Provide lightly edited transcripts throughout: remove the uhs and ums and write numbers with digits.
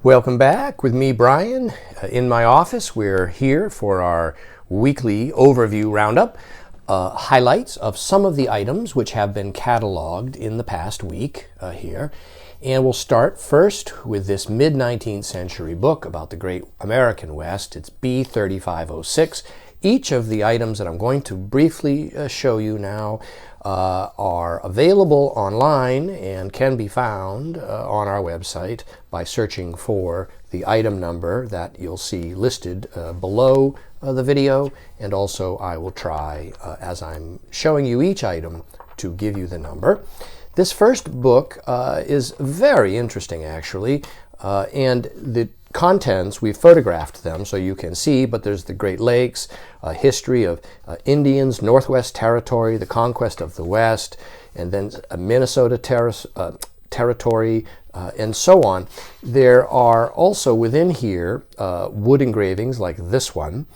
Welcome back with me, Brian. In my office, we're here for our weekly overview roundup, highlights of some of the items which have been cataloged in the past week here. And we'll start first with this mid-19th century book about the Great American West. It's B3506. Each of the items that I'm going to briefly show you now are available online and can be found on our website by searching for the item number that you'll see listed below the video, and also I will try, as I'm showing you each item, to give you the number. This first book is very interesting, actually, and the contents, we photographed them so you can see, but there's the Great Lakes, a history of Indians, Northwest Territory, the conquest of the West, and then Minnesota Territory, and so on. There are also within here wood engravings like this one.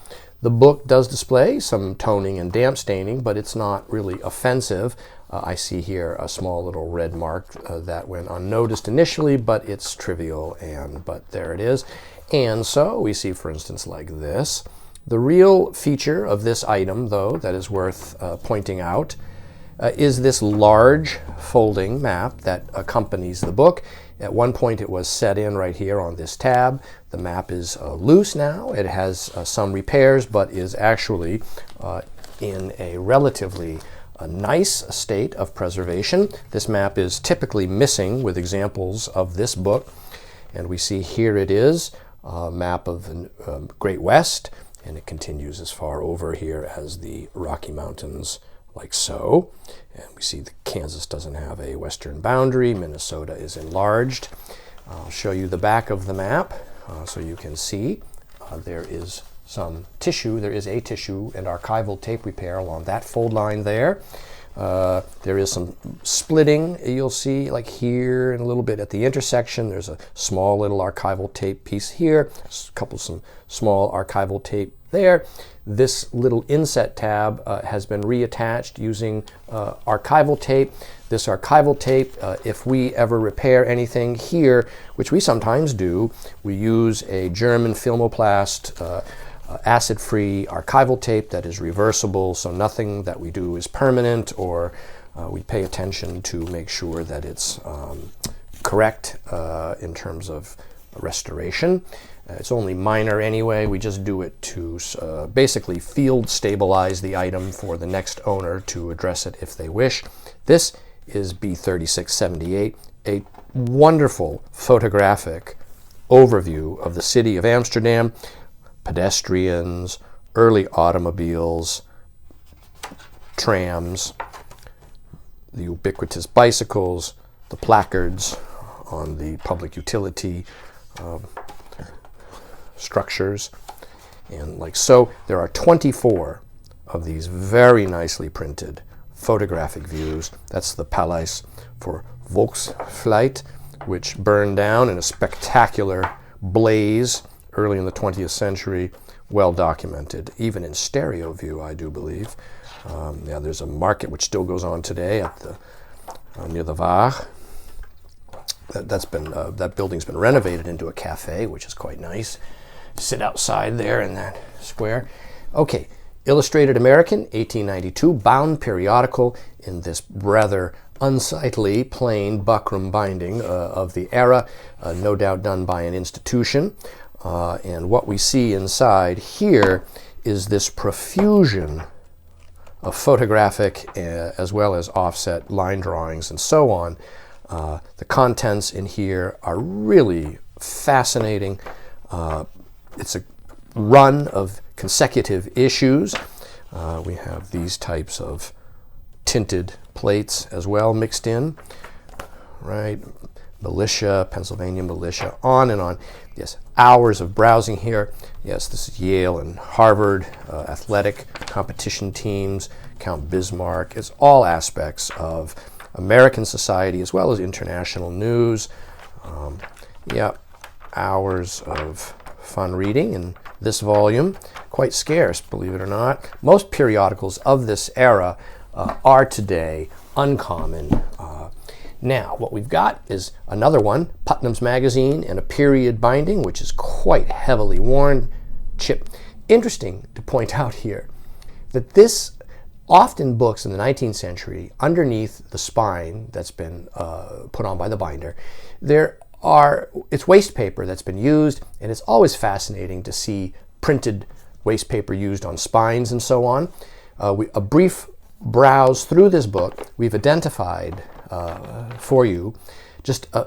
The book does display some toning and damp staining, but it's not really offensive. I see here a small little red mark that went unnoticed initially, but it's trivial, but there it is. And so we see, for instance, like this. The real feature of this item, though, that is worth pointing out, is this large folding map that accompanies the book. At one point it was set in right here on this tab. The map is loose now. It has some repairs, but is actually in a relatively nice state of preservation. This map is typically missing with examples of this book. And we see here it is, a map of the Great West, and it continues as far over here as the Rocky Mountains, like so. And we see that Kansas doesn't have a western boundary. Minnesota is enlarged. I'll show you the back of the map so you can see. There is some tissue. There is a tissue and archival tape repair along that fold line there. There is some splitting you'll see like here and a little bit at the intersection. There's a small little archival tape piece here, some small archival tape there. This little inset tab has been reattached using archival tape. This archival tape, if we ever repair anything here, which we sometimes do, we use a German Filmoplast acid-free archival tape that is reversible, so nothing that we do is permanent, or we pay attention to make sure that it's correct in terms of restoration. It's only minor anyway. We just do it to basically field stabilize the item for the next owner to address it if they wish. This is B3678, a wonderful photographic overview of the city of Amsterdam, pedestrians, early automobiles, trams, the ubiquitous bicycles, the placards on the public utility structures, and like so. There are 24 of these very nicely printed photographic views. That's the Palace for Volksflight, which burned down in a spectacular blaze early in the 20th century, well documented, even in stereo view, I do believe. Yeah, there's a market which still goes on today at the near the Waag. That building's been renovated into a cafe, which is quite nice. Sit outside there in that square. Okay, Illustrated American, 1892, bound periodical in this rather unsightly, plain buckram binding of the era, no doubt done by an institution. And what we see inside here is this profusion of photographic as well as offset line drawings and so on. The contents in here are really fascinating. It's a run of consecutive issues. We have these types of tinted plates as well mixed in, right? Militia, Pennsylvania militia, on and on. Yes, hours of browsing here. Yes, this is Yale and Harvard athletic competition teams, Count Bismarck. It's all aspects of American society as well as international news. Yeah, hours of fun reading in this volume. Quite scarce, believe it or not. Most periodicals of this era are today uncommon. Now, what we've got is another one, Putnam's Magazine, and a period binding, which is quite heavily worn, chipped. Interesting to point out here that this, often books in the 19th century, underneath the spine that's been put on by the binder, it's waste paper that's been used, and it's always fascinating to see printed waste paper used on spines and so on. A brief browse through this book, we've identified for you just a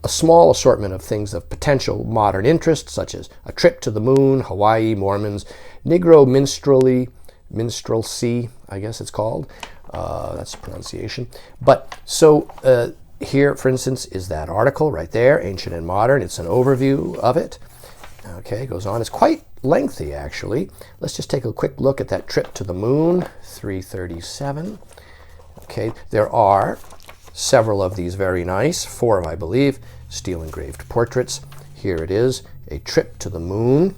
small assortment of things of potential modern interest, such as A Trip to the Moon, Hawaii, Mormons, Negro minstrelsy, I guess it's called. That's the pronunciation. But so here, for instance, is that article right there, Ancient and Modern. It's an overview of it. Okay, it goes on. It's quite lengthy, actually. Let's just take a quick look at that Trip to the Moon, 337. Okay, there are several of these very nice, 4, I believe, steel engraved portraits. Here it is, A Trip to the Moon.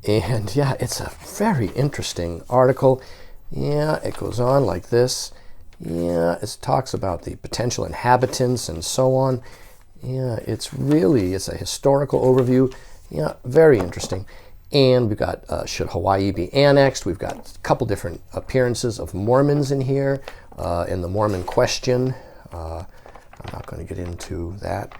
And yeah, it's a very interesting article. Yeah, it goes on like this. Yeah, it talks about the potential inhabitants and so on. Yeah, it's a historical overview. Yeah, very interesting. And we've got, should Hawaii be annexed? We've got a couple different appearances of Mormons in here, in the Mormon question. I'm not going to get into that.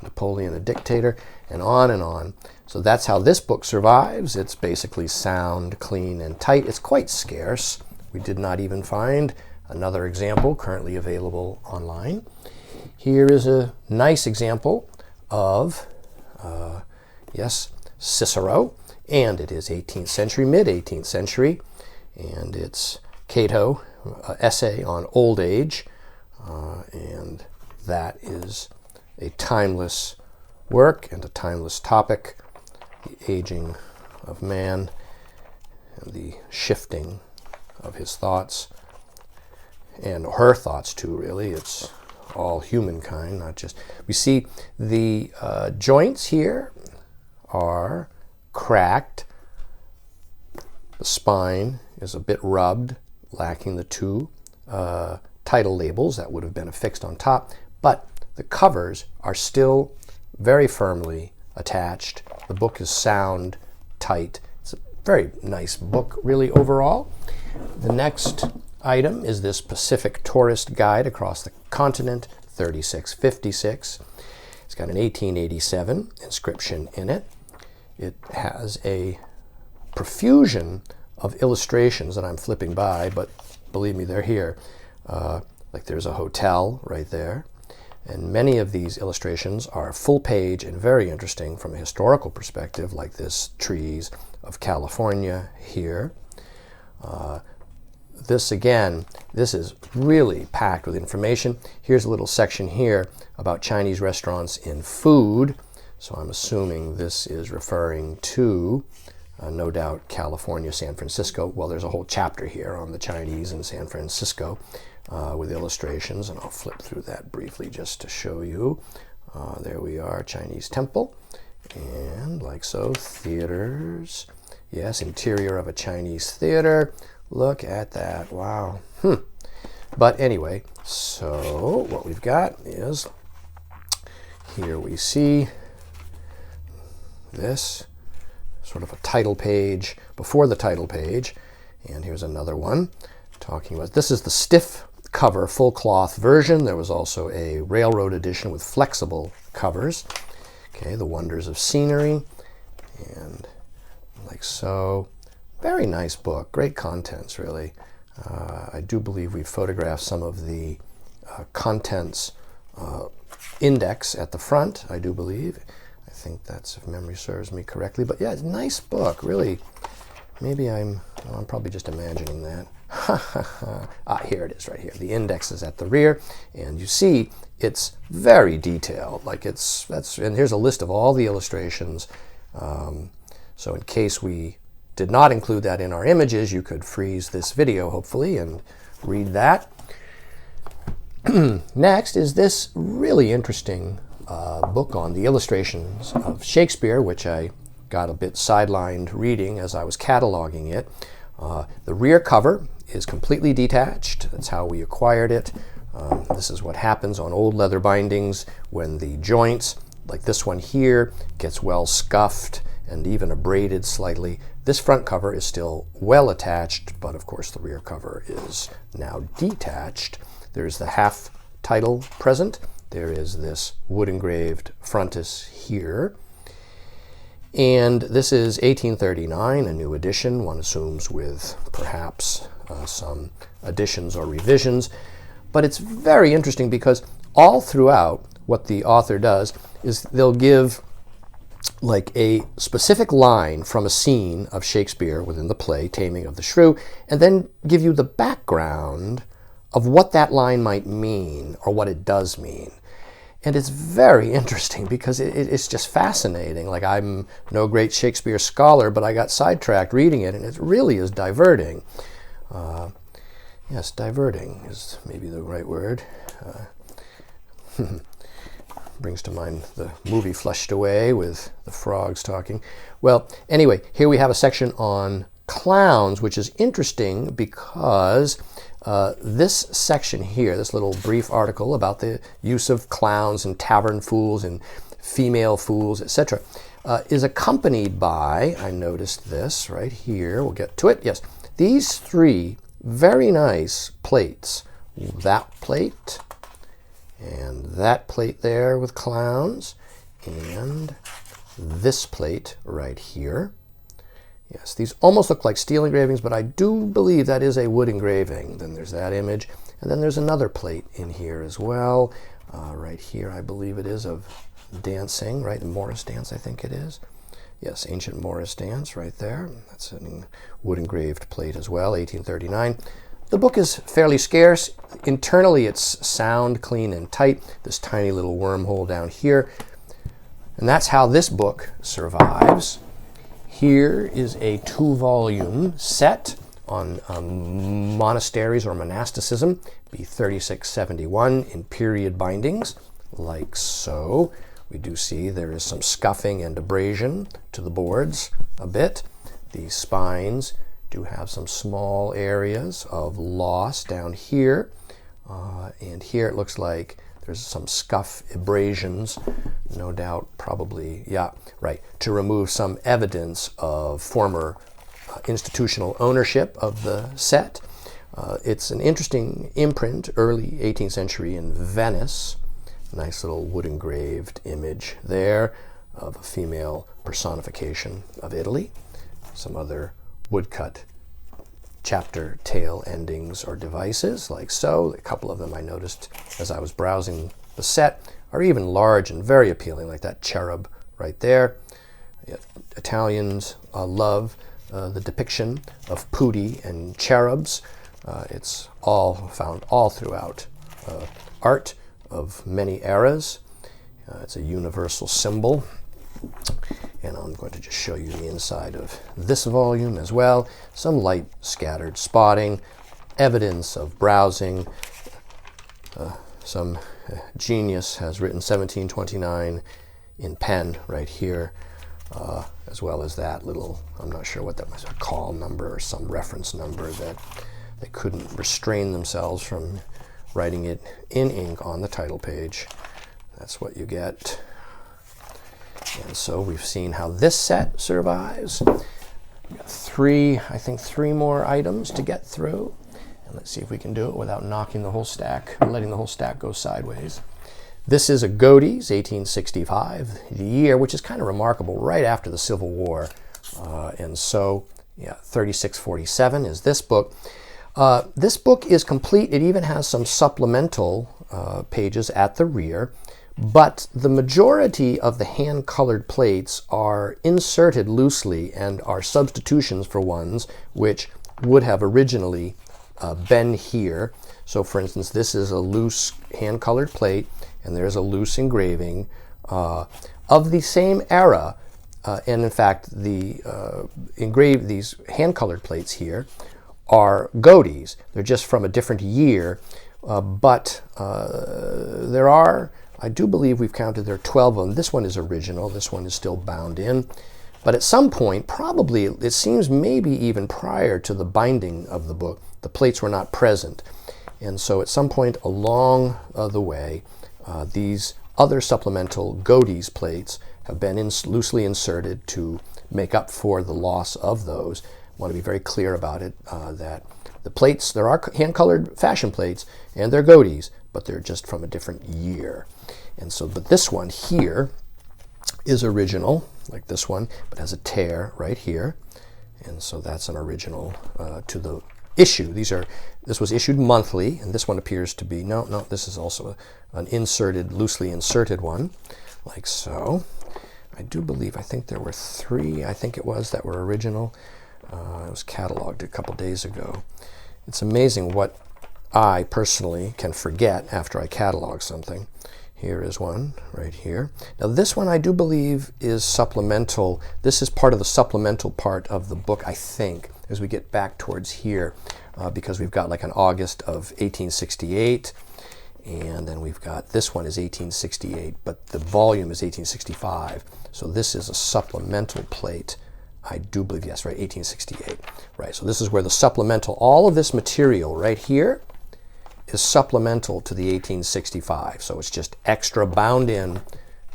Napoleon the Dictator, and on and on. So that's how this book survives. It's basically sound, clean, and tight. It's quite scarce. We did not even find another example currently available online. Here is a nice example of, yes, Cicero, and it is 18th century, mid-18th century, and it's Cato, essay on old age, and that is a timeless work and a timeless topic, the aging of man and the shifting of his thoughts, and her thoughts too, really. It's all humankind, not just... We see the joints here are cracked. The spine is a bit rubbed, lacking the 2 title labels that would have been affixed on top, but the covers are still very firmly attached. The book is sound, tight. It's a very nice book, really, overall. The next item is this Pacific Tourist Guide Across the Continent, 3656. It's got an 1887 inscription in it. It has a profusion of illustrations that I'm flipping by, but believe me, they're here. Like there's a hotel right there. And many of these illustrations are full page and very interesting from a historical perspective, like this Trees of California here. This is really packed with information. Here's a little section here about Chinese restaurants in food. So I'm assuming this is referring to, no doubt, California, San Francisco. Well, there's a whole chapter here on the Chinese in San Francisco. With illustrations, and I'll flip through that briefly just to show you. There we are, Chinese temple, and like so, theaters. Yes, interior of a Chinese theater. Look at that, wow. But anyway, so what we've got is, here we see this sort of a title page before the title page, and here's another one talking about, this is the stiff cover full cloth version. There was also a railroad edition with flexible covers. Okay, the wonders of scenery, and like so. Very nice book, great contents, really. I do believe we photographed some of the contents index at the front, I do believe. I think that's, if memory serves me correctly. But yeah, it's a nice book, really. Maybe I'm probably just imagining that. Here it is right here. The index is at the rear, and you see it's very detailed. Like and here's a list of all the illustrations. So in case we did not include that in our images, you could freeze this video, hopefully, and read that. Next is this really interesting book on the illustrations of Shakespeare, which I got a bit sidelined reading as I was cataloging it. The rear cover is completely detached. That's how we acquired it. This is what happens on old leather bindings when the joints, like this one here, gets well scuffed and even abraded slightly. This front cover is still well attached, but of course the rear cover is now detached. There's the half title present. There is this wood engraved frontis here. And this is 1839, a new edition, one assumes, with perhaps some additions or revisions. But it's very interesting because all throughout what the author does is they'll give like a specific line from a scene of Shakespeare within the play, Taming of the Shrew, and then give you the background of what that line might mean or what it does mean. And it's very interesting because it's just fascinating. Like, I'm no great Shakespeare scholar, but I got sidetracked reading it, and it really is diverting. Yes, diverting is maybe the right word. Brings to mind the movie Flushed Away with the frogs talking. Well, anyway, here we have a section on clowns, which is interesting because this section here, this little brief article about the use of clowns and tavern fools and female fools, etc., is accompanied by, I noticed this right here, we'll get to it, yes, these three very nice plates. That plate, and that plate there with clowns, and this plate right here. Yes, these almost look like steel engravings, but I do believe that is a wood engraving. Then there's that image, and then there's another plate in here as well. Right here, I believe it is, of dancing, right? The Morris dance, I think it is. Yes, ancient Morris dance right there. That's a wood engraved plate as well, 1839. The book is fairly scarce. Internally, it's sound, clean, and tight. This tiny little wormhole down here. And that's how this book survives. Here is a 2-volume set on monasteries or monasticism, B 3671, in period bindings, like so. We do see there is some scuffing and abrasion to the boards a bit. The spines do have some small areas of loss down here. And here it looks like there's some scuff abrasions, no doubt, probably, yeah, right, to remove some evidence of former institutional ownership of the set. It's an interesting imprint, early 18th century in Venice. Nice little wood engraved image there of a female personification of Italy. Some other woodcut chapter tail endings or devices, like so. A couple of them I noticed as I was browsing the set are even large and very appealing, like that cherub right there. Yeah, Italians love the depiction of putti and cherubs. It's all found all throughout art of many eras. It's a universal symbol. And I'm going to just show you the inside of this volume as well. Some light scattered spotting, evidence of browsing. Some genius has written 1729 in pen right here, as well as that little, I'm not sure what that was, a call number or some reference number that they couldn't restrain themselves from writing it in ink on the title page. That's what you get. And so we've seen how this set survives. We've got three more items to get through. And let's see if we can do it without knocking the whole stack, or letting the whole stack go sideways. This is a Godey's, 1865, the year, which is kind of remarkable, right after the Civil War. And so, yeah, 3647 is this book. This book is complete. It even has some supplemental pages at the rear. But the majority of the hand-colored plates are inserted loosely and are substitutions for ones which would have originally been here. So, for instance, this is a loose hand-colored plate, and there's a loose engraving of the same era. And in fact, the these hand-colored plates here are Godey's. They're just from a different year, but there are, I do believe we've counted there are 12 of them. This one is original. This one is still bound in. But at some point, probably, it seems maybe even prior to the binding of the book, the plates were not present. And so at some point along the way, these other supplemental Godey's plates have been loosely inserted to make up for the loss of those. I want to be very clear about it, that the plates, there are hand-colored fashion plates, and they're Godey's, but they're just from a different year. And so, but this one here is original, like this one, but has a tear right here. And so that's an original to the issue. This was issued monthly, and this one appears to be, no, this is also an inserted, loosely inserted one, like so. I think there were 3, I think it was, that were original. It was cataloged a couple days ago. It's amazing what I personally can forget after I catalog something. Here is one right here. Now this one I do believe is supplemental. This is part of the supplemental part of the book, I think, as we get back towards here, because we've got like an August of 1868, and then we've got, this one is 1868, but the volume is 1865. So this is a supplemental plate. I do believe, yes, right, 1868. Right, so this is where the supplemental, all of this material right here is supplemental to the 1865. So it's just extra bound in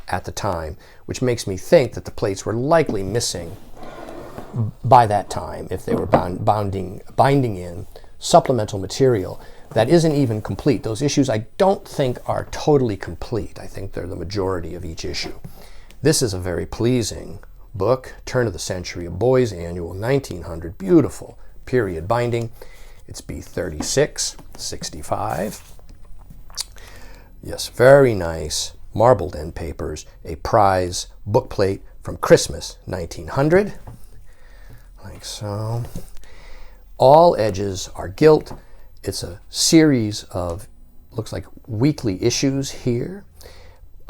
at the time, which makes me think that the plates were likely missing by that time if they were binding in supplemental material that isn't even complete. Those issues I don't think are totally complete. I think they're the majority of each issue. This is a very pleasing book, turn of the century, a boy's annual, 1900, beautiful period binding. It's B36, 65. Yes, very nice marbled end papers, a prize bookplate from Christmas, 1900, like so. All edges are gilt. It's a series of, looks like weekly issues here.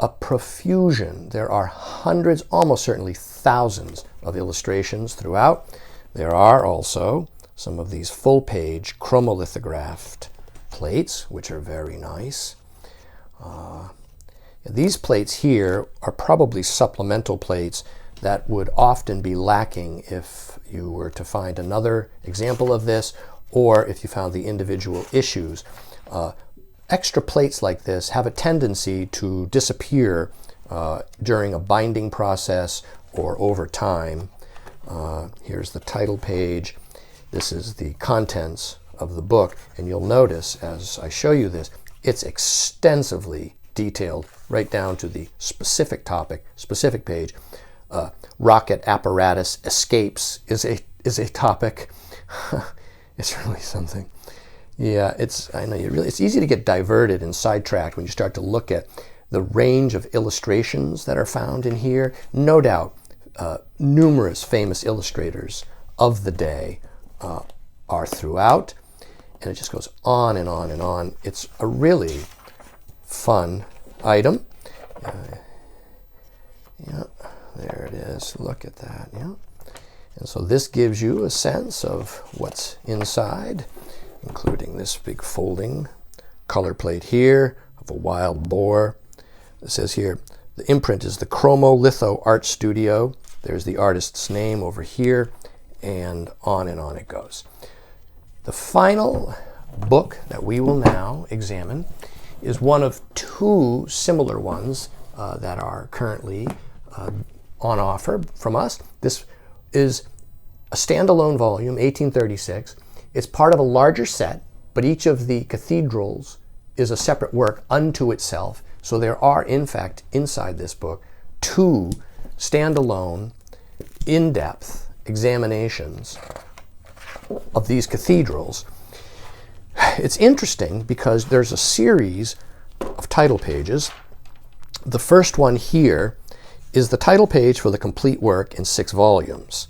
A profusion. There are hundreds, almost certainly thousands of illustrations throughout. There are also some of these full-page chromolithographed plates, which are very nice. These plates here are probably supplemental plates that would often be lacking if you were to find another example of this, or if you found the individual issues. Extra plates like this have a tendency to disappear during a binding process or over time. Here's the title page. This is the contents of the book, and you'll notice as I show you this, it's extensively detailed right down to the specific topic, specific page. Rocket apparatus escapes is a topic. It's really something. Yeah, I know it's easy to get diverted and sidetracked when you start to look at the range of illustrations that are found in here. No doubt, numerous famous illustrators of the day are throughout, and it just goes on and on and on. It's a really fun item. Yeah, there it is. Look at that. Yeah, and so this gives you a sense of what's inside, including this big folding color plate here of a wild boar. It says here, the imprint is the Chromolitho Art Studio. There's the artist's name over here, and on it goes. The final book that we will now examine is one of 2 similar ones that are currently on offer from us. This is a standalone volume, 1836. It's part of a larger set, but each of the cathedrals is a separate work unto itself. So there are, in fact, inside this book, 2 standalone, in-depth examinations of these cathedrals. It's interesting because there's a series of title pages. The first one here is the title page for the complete work in 6 volumes.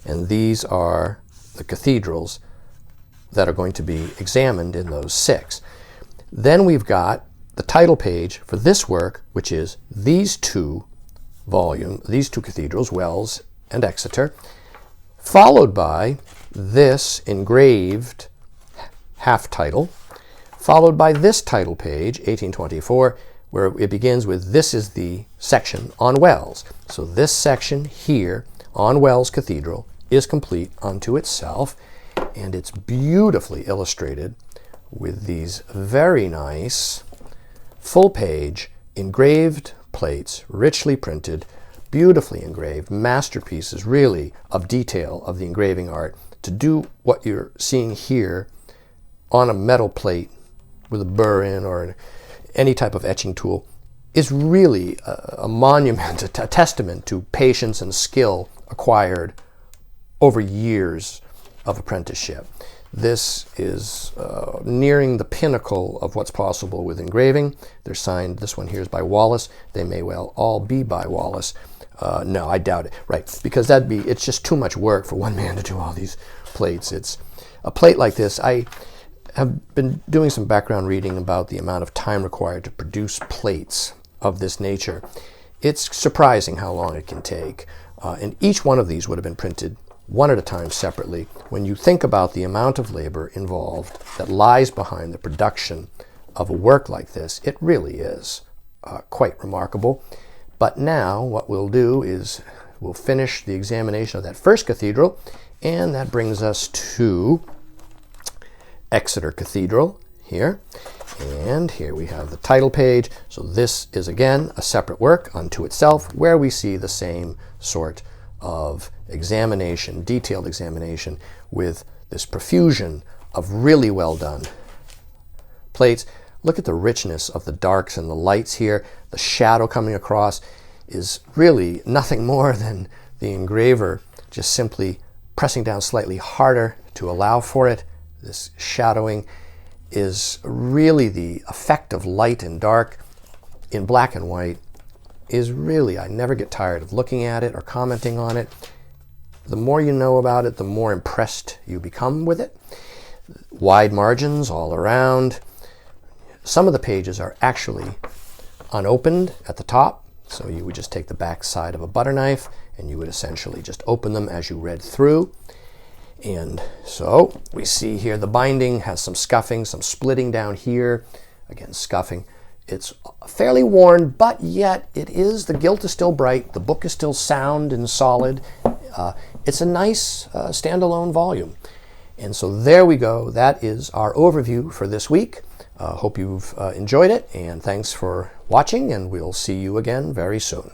And these are the cathedrals that are going to be examined in those 6. Then we've got the title page for this work, which is these two cathedrals, Wells and Exeter, followed by this engraved half title, followed by this title page, 1824, where it begins with, this is the section on Wells. So this section here on Wells Cathedral is complete unto itself, and it's beautifully illustrated with these very nice full-page engraved plates, richly printed, beautifully engraved, masterpieces really of detail of the engraving art. To do what you're seeing here on a metal plate with a burr in or any type of etching tool is really a monument, a testament to patience and skill acquired over years of apprenticeship. This is nearing the pinnacle of what's possible with engraving. They're signed, this one here is by Wallace. They may well all be by Wallace. No, I doubt it. Right, because it's just too much work for one man to do all these plates. It's a plate like this. I have been doing some background reading about the amount of time required to produce plates of this nature. It's surprising how long it can take. And each one of these would have been printed one at a time separately. When you think about the amount of labor involved that lies behind the production of a work like this, it really is quite remarkable. But now what we'll do is we'll finish the examination of that first cathedral, and that brings us to Exeter Cathedral here. And here we have the title page. So this is again a separate work unto itself, where we see the same sort of examination, detailed examination, with this profusion of really well done plates. Look at the richness of the darks and the lights here. The shadow coming across is really nothing more than the engraver just simply pressing down slightly harder to allow for it. This shadowing is really the effect of light and dark in black and white is really, I never get tired of looking at it or commenting on it. The more you know about it, the more impressed you become with it. Wide margins all around. Some of the pages are actually unopened at the top, so you would just take the back side of a butter knife and you would essentially just open them as you read through. And so we see here the binding has some scuffing, some splitting down here. Again, scuffing. It's fairly worn, but yet the gilt is still bright. The book is still sound and solid. It's a nice standalone volume. And so there we go. That is our overview for this week. Hope you've enjoyed it, and thanks for watching, and we'll see you again very soon.